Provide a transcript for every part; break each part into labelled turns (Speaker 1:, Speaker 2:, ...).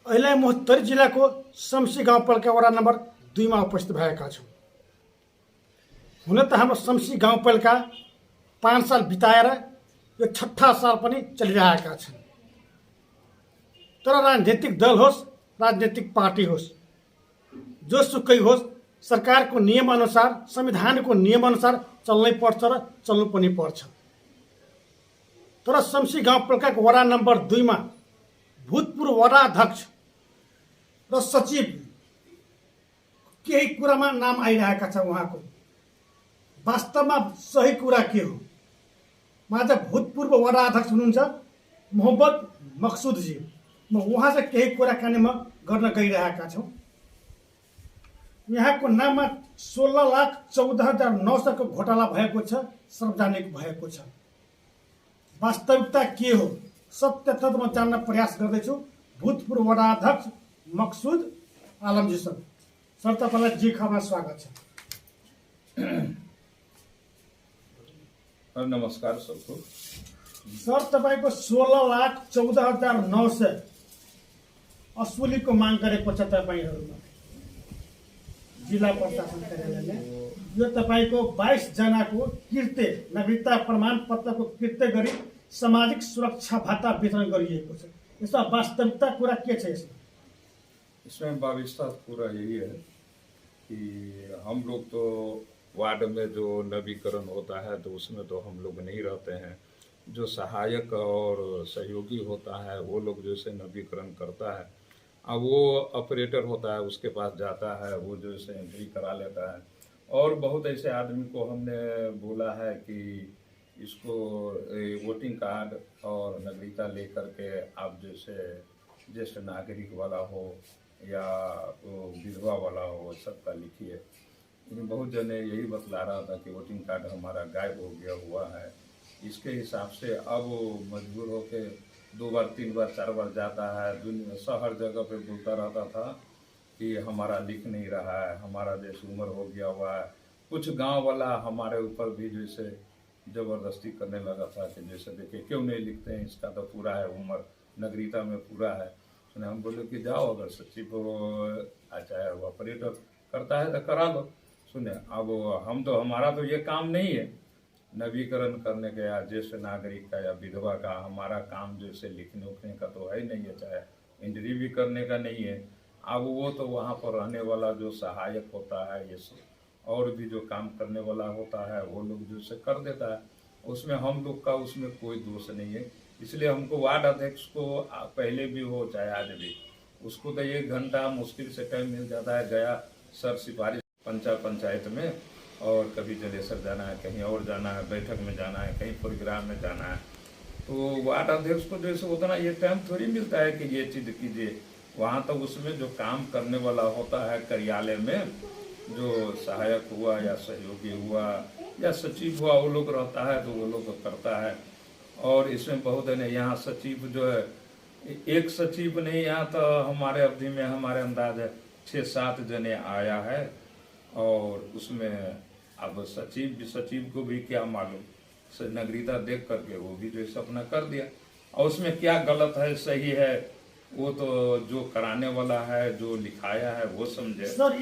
Speaker 1: अहिले महोत्तरी जिल्लाको शम्सी गाउँपालिका वडा नम्बर 2 मा उपस्थित भएका छौँ। हुन त हाम्रो शम्सी गाउँपालिका 5 साल बिताएर यो 6ठा साल पनि चलिरहेका छन्। तर राजनीतिक दल होस्, राजनीतिक पार्टी होस्, जोसुकै होस्, सरकारको नियमअनुसार, संविधानको नियमअनुसार चल्नै पर्छ र चल्नु पनि पर्छ। तर शम्सी गाउँपालिकाको वडा नम्बर 2 मा भूतपूर्व वडा अध्यक्ष र सचिव केही कुरामा नाम आइरहेका छ। उहाँको वास्तवमा सही कुरा के हो? माझ भूतपूर्व वडा अध्यक्ष हुनुहुन्छ मोहम्मद मकसुदजी। म उहाँ चाहिँ केही कुराकानी म गर्न गइरहेका छौँ। यहाँको नाममा 16,14,900 को घोटाला भएको छ, सार्वजनिक भएको छ। वास्तविकता के हो? सत्य तथ्य म जान्न प्रयास गर्दैछु। भूतपूर्व वडा अध्यक्ष मकसुद आलमजी सर तपाईँलाई जी खबरमा स्वागत छ।
Speaker 2: नमस्कार सबको।
Speaker 1: सर, तपाईँको 16,14,900 असुलीको माग गरेको छ तपाईँहरूमा जिल्ला प्रशासन कार्यालयले। यो तपाईँको 22 जनाको कृत्य, नागरिकता प्रमाण पत्रको कृत्य गरी सामाजिक सुरक्षा भत्ता वितरण गरिएको छ। यसमा वास्तविकता कुरा के छ?
Speaker 2: इसमें वास्तविकता पूरा यही है कि हम लोग तो वार्ड में जो नवीकरण होता है तो उसमें तो हम लोग नहीं रहते हैं। जो सहायक और सहयोगी होता है वो लोग जैसे नवीकरण करता है, अब वो ऑपरेटर होता है उसके पास जाता है, वो जैसे एंट्री करा लेता है। और बहुत ऐसे आदमी को हमने बोला है कि इसको वोटिंग कार्ड और नागरिकता लेकर के आप जैसे ज्येष्ठ नागरिक वाला हो या विधवा वाला हो सबका लिखिए। लेकिन बहुत जने यही बतला रहा था कि वोटिंग कार्ड हमारा गायब हो गया हुआ है। इसके हिसाब से अब वो मजबूर होके 2 बार 3 बार 4 बार जाता है। दुनिया हर जगह पे बोलता रहता था कि हमारा लिख नहीं रहा है, हमारा जैसे उम्र हो गया हुआ है। कुछ गांव वाला हमारे ऊपर भी जैसे ज़बरदस्ती करने लगा था कि जैसे देखिए क्यों नहीं लिखते हैं, इसका तो पूरा है उम्र, नागरिकता में पूरा है। सुने हम बोले कि जाओ, अगर सचिव चाहे ऑपरेटर करता है तो करा लो। सुने अब हम तो, हमारा तो ये काम नहीं है नवीकरण करने का या ज्येष्ठ नागरिक का या विधवा का। हमारा काम जैसे लिखने उखने का तो है नहीं है, चाहे एंट्री भी करने का नहीं है। अब वो तो वहाँ पर रहने वाला जो सहायक होता है, ये और भी जो काम करने वाला होता है वो लोग जैसे कर देता है। उसमें हम लोग का उसमें कोई दोष नहीं है। इसलिए हमको वार्ड अध्यक्ष को पहले भी हो चाहे आज भी, उसको तो 1 घंटा मुश्किल से टाइम मिल जाता है। गया सर सिफारिश पंचायत में, और कभी जलेसर जाना है, कहीं और जाना है, बैठक में जाना है, कहीं प्रोग्राम में जाना है, तो वार्ड अध्यक्ष को जैसे उतना ये टाइम थोड़ी मिलता है कि ये चीज़ कीजिए। वहाँ तो उसमें जो काम करने वाला होता है कार्यालय में, जो सहायक हुआ या सहयोगी हुआ या सचिव हुआ, वो लोग रहता है तो वो लोग करता है। और इसमें बहुत है ना, यहाँ सचिव जो है, एक सचिव नहीं, यहाँ तो हमारे अवधि में हमारे अंदाज है 6-7 जने आया है। और उसमें अब सचिव को भी क्या मालूम, नागरिकता देख करके वो भी जैसे अपना कर दिया। और उसमें क्या गलत है सही है वो तो जो कराने वाला है, जो लिखाया है वो समझे।
Speaker 1: सर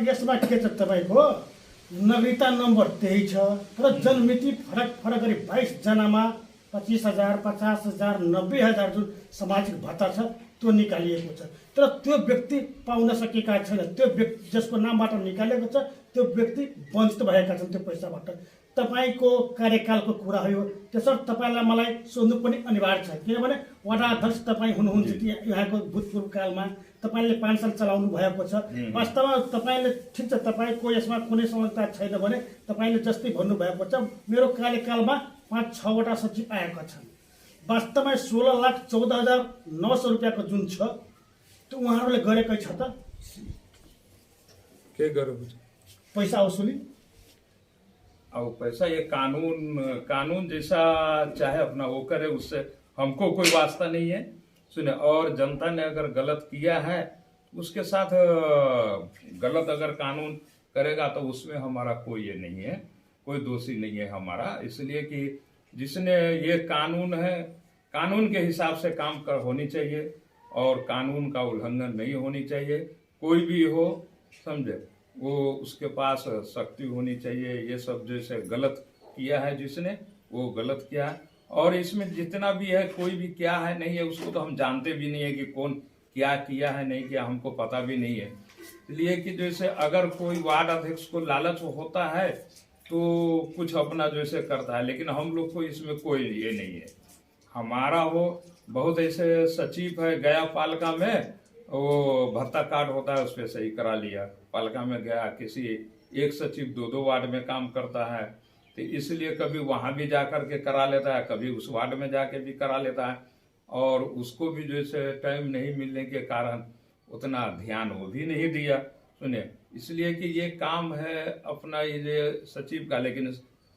Speaker 1: यसमा के छ तपाईँको नागरिकता नम्बर 23 छ, तर जन्ममिति फरक गरी 22 जनामा 25,000, 50,000, 90,000 जुन सामाजिक भत्ता छ त्यो निकालिएको छ। तर त्यो व्यक्ति पाउन सकेका छैन। त्यो व्यक्ति जसको नामबाट निकालेको छ त्यो व्यक्ति वञ्चित भएका छन् त्यो पैसाबाट। तपाईँको कार्यकालको कुरा हो यो, त्यसर्थ तपाईँलाई मलाई सोध्नु पनि अनिवार्य छ। किनभने वडा अध्यक्ष तपाईँ हुनुहुन्छ कि यहाँको भूतपूर्व कालमा तपाईँले 5 साल चलाउनु भएको छ। वास्तवमा तपाईँले, ठिक छ, तपाईँको यसमा कुनै संलग्नता छैन भने तपाईँले जस्तै भन्नुभएको छ, मेरो कार्यकालमा 5-6 वटा सचिव आएका छन्। वास्तवमा 16,14,900 रुपियाँको जुन छ त्यो उहाँहरूले गरेकै छ त
Speaker 2: के गरेको छ
Speaker 1: पैसा वसुली।
Speaker 2: अब पैसा ये कानून जैसा चाहे अपना वो करे, उससे हमको कोई वास्ता नहीं है। सुने, और जनता ने अगर गलत किया है उसके साथ गलत अगर कानून करेगा तो उसमें हमारा कोई ये नहीं है, कोई दोषी नहीं है हमारा। इसलिए कि जिसने ये कानून है, कानून के हिसाब से काम कर होनी चाहिए। और कानून का उल्लंघन नहीं होनी चाहिए। कोई भी हो, समझे, वो उसके पास शक्ति होनी चाहिए। ये सब जैसे गलत किया है जिसने, वो गलत किया है। और इसमें जितना भी है, कोई भी क्या है नहीं है उसको तो हम जानते भी नहीं है कि कौन क्या किया है नहीं किया, हमको पता भी नहीं है। इसलिए कि जैसे अगर कोई वार्ड अध्यक्ष को लालच होता है तो कुछ अपना जैसे करता है, लेकिन हम लोग को इसमें कोई ये नहीं है। हमारा वो बहुत ऐसे सचिव है गया पालिका में, वो भत्ता कार्ड होता है उस पर सही करा लिया। पालिका में गया, किसी एक सचिव 2-2 वार्ड में काम करता है, तो इसलिए कभी वहां भी जाकर के करा लेता है, कभी उस वार्ड में जाके भी करा लेता है। और उसको भी जैसे टाइम नहीं मिलने के कारण उतना ध्यान वो भी नहीं दिया। सुनिए, इसलिए कि ये काम है अपना ये सचिव का, लेकिन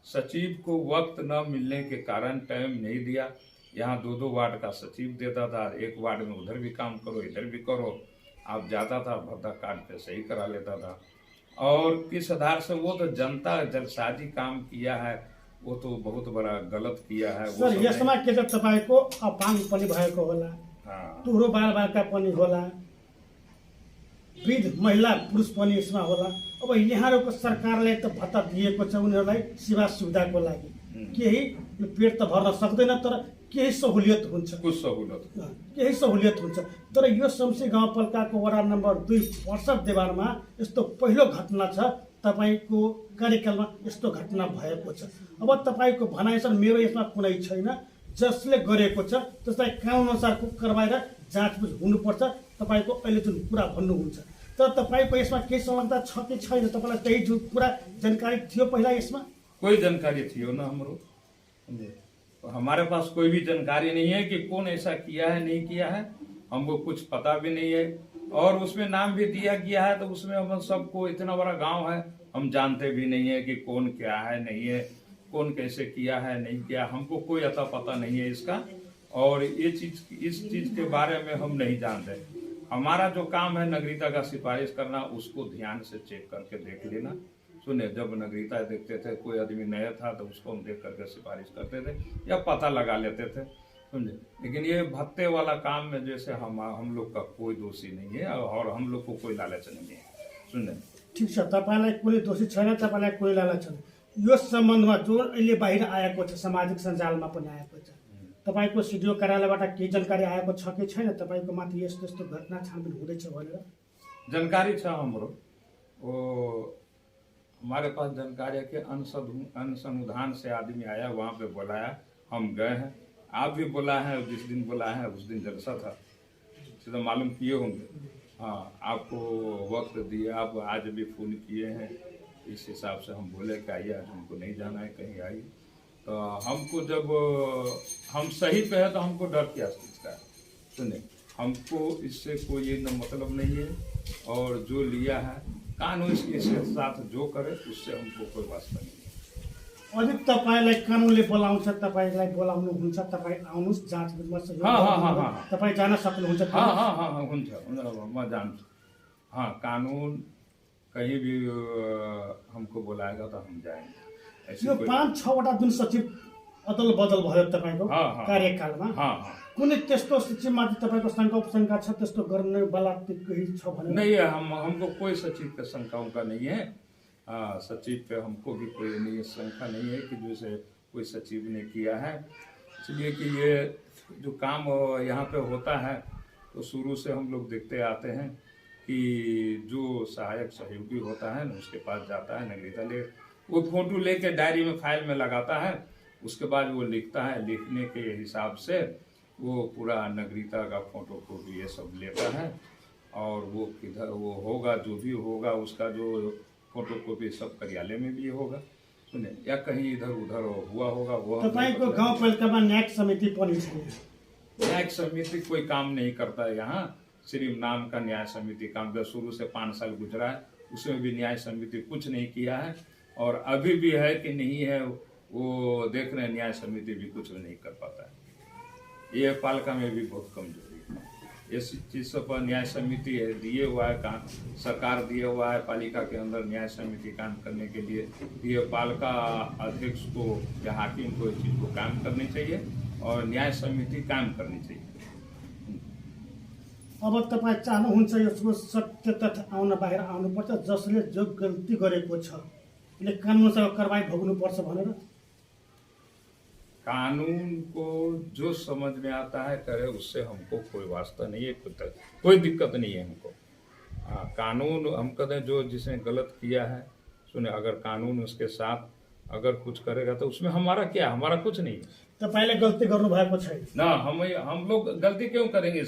Speaker 2: सचिव को वक्त न मिलने के कारण टाइम नहीं दिया। यहाँ 2-2 वार्ड का सचिव देता था, एक वार्ड में उधर भी काम करो इधर भी करो। आप जाता था, भत्ता कार्ड पे सही करा लेता था। और किस आधार से, वो तो जनता जलसाजी काम किया है, वो तो बहुत बड़ा गलत किया है। वो
Speaker 1: सर यसमा के त तपाईँको अपाङ्ग पनि भएको होला, तुरो बालबालिका पनि होला, वृद्ध महिला पुरुष पनि यसमा होला। अब यहाँहरूको सरकारले त भत्ता दिएको छ उनीहरूलाई सेवा सुविधाको लागि, केही पेट त भर्न सक्दैन तर केही सहुलियत हुन्छ, केही सहुलियत हुन्छ। तर यो शमशी गाउँपालिकाको वडा नम्बर 2 पर्सा देवारमा यस्तो पहिलो घटना छ, तपाईँको कार्यकालमा यस्तो घटना भएको छ। अब तपाईँको भनाइ सर मेरो यसमा कुनै छैन, जसले गरेको छ त्यसलाई कानुन अनुसारको कारबाही र जाँचबुझ हुनुपर्छ, तपाईँको अहिले जुन कुरा भन्नुहुन्छ। तर तपाईँको यसमा केही संलग्नता छ कि छैन, तपाईँलाई त्यही जुन कुरा जानकारी थियो पहिला यसमा?
Speaker 2: कोई जानकारी थियो ना हमरो, हमारे पास कोई भी जानकारी नहीं है कि कौन ऐसा किया है नहीं किया है, हमको कुछ पता भी नहीं है। और उसमें नाम भी दिया गया है तो उसमें हम सबको, इतना बड़ा गांव है, हम जानते भी नहीं है कि कौन क्या है नहीं है, कौन कैसे किया है नहीं किया, हमको कोई अता पता नहीं है इसका। और ये चीज, इस चीज के बारे में हम नहीं जानते। हमारा जो काम है नागरिकता का सिफारिश करना, उसको ध्यान से चेक करके देख लेना। सुने, जब नागरिकता देखते थे, कोई आदमी नया था तो उसको हम देख करके सिफारिश करते थे या पता लगा लेते थे, समझे। लेकिन ये भत्ते वाला काम में जैसे हम लोग का कोई दोषी नहीं है और हम लोग को कोई लालच नहीं है, सुने।
Speaker 1: ठिक छ, तपाईँलाई कुनै दोषी छैन, तपाईँलाई कोही लालच छैन। यो सम्बन्धमा जो अहिले बाहिर आएको छ, सामाजिक सञ्जालमा पनि आएको छ, तपाईँको सिडिओ कार्यालयबाट केही जानकारी आएको छ कि छैन तपाईँको माथि यस्तो यस्तो घटना छानबिन हुँदैछ भनेर?
Speaker 2: जानकारी छ हमरो, वो हमारे पास जानकारी है कि अनुसंधान से आदमी आया, वहाँ पे बुलाया, हम गए हैं। आप भी बुला है, जिस दिन बुला है उस दिन जलसा था, तो मालूम किए होंगे। हाँ, आपको वक्त दिया, आप आज भी फोन किए हैं, इस हिसाब से हम बोले कि आइए, आज हमको नहीं जाना है कहीं, आइए। तो हमको जब हम सही पे है तो हमको डर क्या चीज का है, सुने। हमको इससे कोई ये मतलब नहीं है, और जो लिया है कानून इसके साथ जो करे उससे हमको कोई वास्ता नहीं है।
Speaker 1: अझै तपाईँलाई कानुनले बोलाउँछ, तपाईँलाई बोलाउनुहुन्छ, तपाईँ आउनुहोस् जाँचबुझमा सहयोग गर्नु, तपाईँ जान सक्नुहुन्छ?
Speaker 2: हाँ, हुन्छ, मैं जानता। हाँ, कानून कहीं भी हमको बुलाएगा तो हम जाएंगे।
Speaker 1: यो 5-6 वटा जुन सचिव अदल बदल भयो तपाईँको कार्यकालमा, कुनै त्यस्तो सचिवमाथि तपाईँको शङ्का उपशङ्का छ, त्यस्तो गर्ने वाला केही छ भने?
Speaker 2: नहीं है, हमको कोई सचिव पे शंका उनका नहीं है। सचिव पे हमको भी कोई नहीं शंका नहीं है कि जैसे कोई सचिव ने किया है। इसलिए कि ये जो काम यहाँ पे होता है तो शुरू से हम लोग देखते आते हैं कि जो सहायक सहयोगी होता है ना, उसके पास जाता है नागरिकता ले, वो फोटो लेके डायरी में फाइल में लगाता है, उसके बाद वो लिखता है, लिखने के हिसाब से वो पूरा नागरिकता का फोटो कॉपी ये सब लेता है, और वो किधर वो होगा, जो भी होगा उसका जो फोटो कॉपी सब कार्यालय में भी होगा, सुने, या कहीं इधर उधर हुआ होगा। वो
Speaker 1: तपाईँको गाउँपालिकामा न्यायिक समिति पनि छैन?
Speaker 2: न्यायिक समिति कोई काम नहीं करता है यहाँ, सिर्फ नाम का न्याय समिति काम कर, शुरू से 5 साल गुजरा है, उसमें भी न्याय समिति कुछ नहीं किया है, और अभी भी है कि नहीं है वो देख रहे हैं, न्याय समिति भी कुछ नहीं कर पाता है। ये पालिका में भी बहुत कमजोरी है, इस चीज़ पर न्याय समिति है दिए हुआ है, काम सरकार दिया हुआ है पालिका के अंदर न्याय समिति काम करने के लिए। ये पालिका अध्यक्ष को या हाकिम को इस चीज़ को काम करनी चाहिए और न्याय समिति काम करनी चाहिए।
Speaker 1: अब तपाईँ चाहनुहुन्छ यसको सत्य तथ्य बाहिर आउनुपर्छ, जसले जो गल्ती गरेको छ उसले कानुनसँग कारबाही भोग्नुपर्छ भनेर।
Speaker 2: कानून को जो समझ में आता है करे, उससे हमको कोई वास्ता नहीं है, कोई दिक्कत नहीं है हमको। हाँ, कानून हम कहते हैं जो जिसने गलत किया है, सुने, अगर कानून उसके साथ अगर कुछ करेगा तो उसमें हमारा क्या, हमारा कुछ नहीं है।
Speaker 1: तपाईँले गल्ती गर्नुभएको छैन
Speaker 2: ना, हम लोग गलती क्यों करेंगे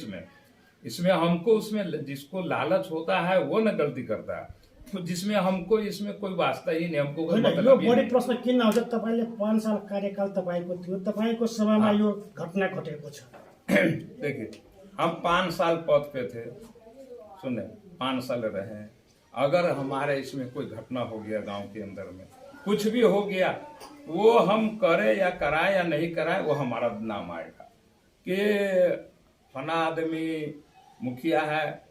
Speaker 2: इसमें हमको, उसमें जिसको लालच होता है वो न गलती करता है, तो जिसमें हमको इसमें कोई वास्ता ही नहीं, हमको कोई
Speaker 1: होइन। यो
Speaker 2: मतलब ही
Speaker 1: बढी
Speaker 2: नहीं।
Speaker 1: प्रश्न किन आउँछ, तपाईँले 5 साल कार्यकाल तपाईँको थियो, तपाईँको समयमा यो घटना घटेको छ।
Speaker 2: देखिए, हम 5 साल पद पे थे, सुने, 5 साल रहे। अगर हमारे इसमें कोई घटना हो गया गांव के अंदर में, कुछ भी हो गया, वो हम करे या कराए या नहीं कराए, वो हमारा नाम आएगा कि फना आदमी मुखिया है,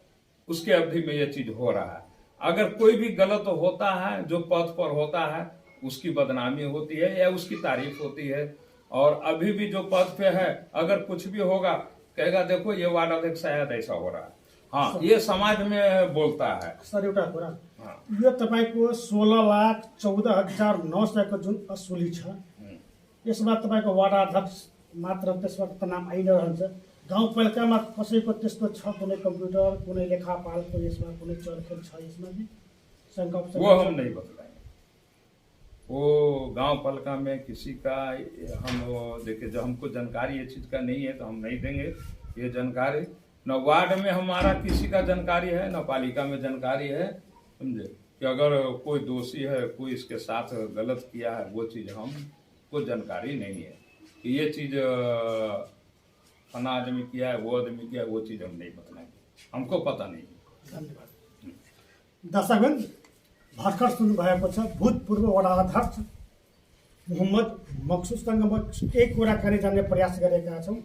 Speaker 2: उसके अवधि में ये चीज हो रहा है। अगर कोई भी गलत होता है, जो पद पर होता है, उसकी बदनामी होती है या उसकी तारीफ होती है। और अभी भी जो पद पे है, अगर कुछ भी होगा, कहेगा देखो ये वार्ड अध्यक्ष शायद ऐसा हो रहा है। हाँ, ये समाज में बोलता है।
Speaker 1: सर एउटा कुरा,
Speaker 2: हाँ।
Speaker 1: यो तपाईँको 16,14,900 को जुन असुली छ, यसमा तपाईँको वार्ड अध्यक्ष मात्र त्यसमा त नाम आइ नै रहन्छ। गाउँपालिकामा कसैको त्यस्तो छ, कुनै कम्प्युटर, कुनै लेखापालको यसमा कुनै चरखेल छ यसमा कि शङ्का
Speaker 2: वो हम नहीं बतलाएंगे। वो गांव पालिका में किसी का हम देखिए, जो हमको जानकारी ये चीज का नहीं है तो हम नहीं देंगे ये जानकारी। न वार्ड में हमारा किसी का जानकारी है, न पालिका में जानकारी है, समझे, कि अगर कोई दोषी है, कोई इसके साथ गलत किया है, वो चीज हमको जानकारी नहीं है कि ये चीज फना आदमी किया है, वो आदमी किया है, वो चीज हम नहीं बताएंगे, हमको पता नहीं है।
Speaker 1: धन्यवाद। दर्शकगण, भर्खर सुन्नुभएको छ भूतपूर्व वडा अध्यक्ष मोहम्मद मक्सुदसँग म एक कुराकानी जान्ने प्रयास गरेका छौँ।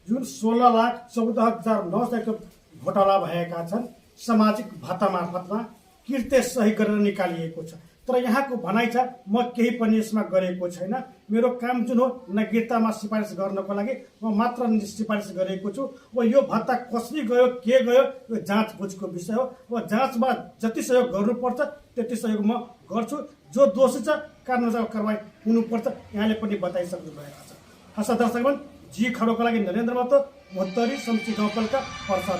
Speaker 1: जुन 16,14,900 को घोटाला भएका छन्, सामाजिक भत्ता मार्फतमा किर्ते सही गरेर निकालिएको छ। तर यहाँको भनाइ छ, म केही पनि यसमा गरेको छैन, मेरो काम जुन हो नागरिकतामा सिफारिस गर्नको लागि म मात्र सिफारिस गरेको छु। अब यो भत्ता कसरी गयो, के गयो, यो जाँचबुझको विषय हो। अब जाँचमा जति सहयोग गर्नुपर्छ त्यति सहयोग म गर्छु। जो दोषी छ कानुनसँग कारबाही हुनुपर्छ, यहाँले पनि बताइसक्नु भएको छ। हस् दर्शकगण, जी खबरको लागि नरेन्द्र महतो, महोत्तरी शमशी गाउँपालिका, पर्सा।